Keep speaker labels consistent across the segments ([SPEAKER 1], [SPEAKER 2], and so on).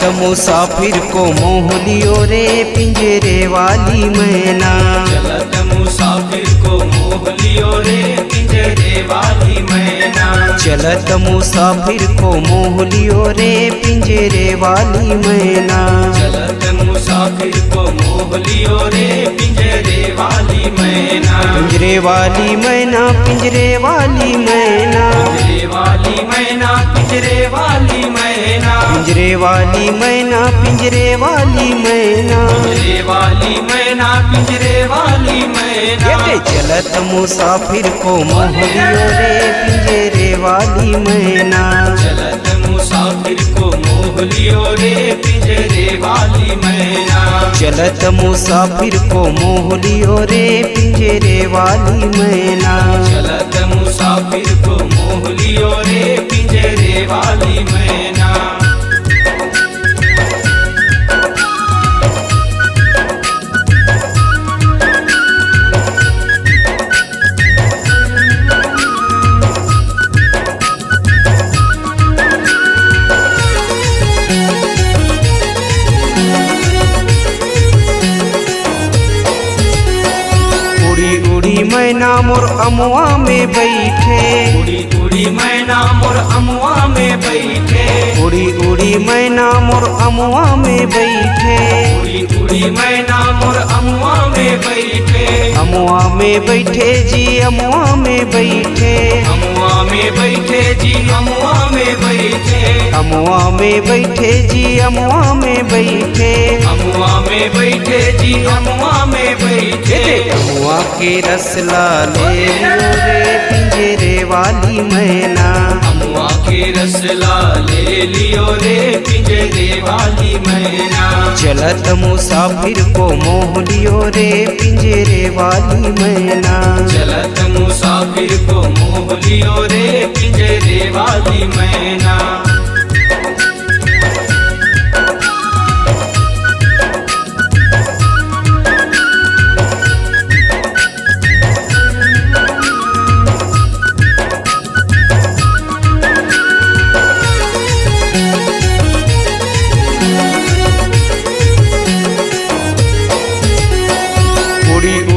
[SPEAKER 1] चलत मुसाफिर को मोह लियो रे पिंजरे वाली मैना।
[SPEAKER 2] चलत मुसाफिर को मोह लियो रे पिंजरे वाली मैना।
[SPEAKER 1] चलत मुसाफिर को मोह लियो रे पिंजरे वाली मैना।
[SPEAKER 2] चलत मुसाफिर को मोह लियो रे पिंजरे वाली मैना।
[SPEAKER 1] पिंजरे वाली मैना, पिंजरे वाली मैना,
[SPEAKER 2] पिंजरे वाली मैना, पिंजरे वाली मैना।
[SPEAKER 1] पिंजरे वाली मैना, पिंजरे वाली मैना,
[SPEAKER 2] पिंजरे वाली मैना, पिंजरे वाली मैना।
[SPEAKER 1] ये चलत मुसाफिर को मोह लियो रे पिंजरे वाली मैना।
[SPEAKER 2] चलत मुसाफिर को मोह लियो रे पिंजरे वाली मैना।
[SPEAKER 1] चलत मुसाफिर को मोह लियो रे पिंजरे वाली मैना।
[SPEAKER 2] चलत मुसाफिर को मोह लियो रे पिंजरे वाली मैना।
[SPEAKER 1] मैना मोर अमुआ में बैठे,
[SPEAKER 2] उड़ी उड़ी मैना मोर अमुआ में बैठे।
[SPEAKER 1] उड़ी उड़ी मैना मोर अमुआ में बैठे।
[SPEAKER 2] उड़ी उड़ी मैना मोर अमुआ में बैठे।
[SPEAKER 1] अमुआ में बैठे जी, अमुआ में बैठे।
[SPEAKER 2] अमुआ में बैठे जी, अमुआ में बैठे।
[SPEAKER 1] अमुआ में बैठे जी, अमुआ में बैठे।
[SPEAKER 2] अमुआ में बैठे जी, अमुआ में बैठे।
[SPEAKER 1] अमुआ के रसला ले लियो रे पिंजरे वाली मैना।
[SPEAKER 2] अमुआ के रसला ले लियो रे पिंजरे वाली मैना।
[SPEAKER 1] चलत मुसाफिर को मोह लियो रे पिंजरे वाली मैना।
[SPEAKER 2] चलत मुसाफिर को मोह लियो रे पिंजरे वाली मैना।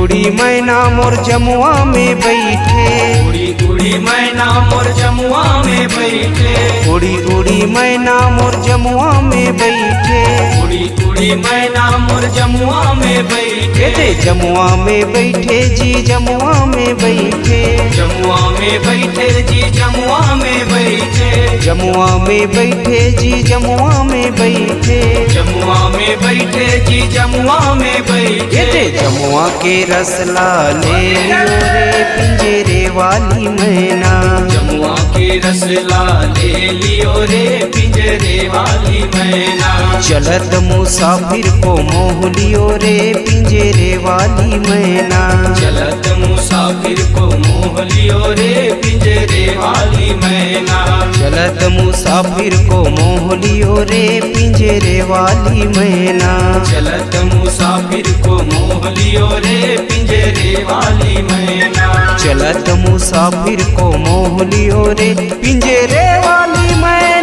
[SPEAKER 1] उड़ी मैना मोर जमुआ में बैठे।
[SPEAKER 2] उड़ी उड़ी मैना मोर जमुआ में बैठे।
[SPEAKER 1] उड़ी उड़ी मैना मोर जमुआ में बैठे।
[SPEAKER 2] उड़ी उड़ी मैना मोर जमुआ में बैठे।
[SPEAKER 1] जमुआ में बैठे जी, जमुआ में बैठे।
[SPEAKER 2] जमुआ में बैठे जी, जमुआ में बैठे।
[SPEAKER 1] जमुआ में बैठे जी, जमुआ में बैठे।
[SPEAKER 2] जमुआ में बैठे जी, जमुआ में बैठे।
[SPEAKER 1] जमुआ के रसला ले लियो रे पिंजरे वाली मैना।
[SPEAKER 2] जमुआ के रसला ले लियो रे पिंजरे वाली मैना।
[SPEAKER 1] चलत मुसाफिर को मोह लियो रे पिंजरे वाली मैना।
[SPEAKER 2] चलत मुसाफिर को मोह लियो रे पिंजरे वाली मैना।
[SPEAKER 1] चलत मुसाफिर को मोह लियो रे पिंजरे वाली मैना।
[SPEAKER 2] चलत मुसाफिर को मोह लियो रे पिंजरे वाली मैना।
[SPEAKER 1] चलत मुसाफिर को मोह लियो रे पिंजरे वाली मैना।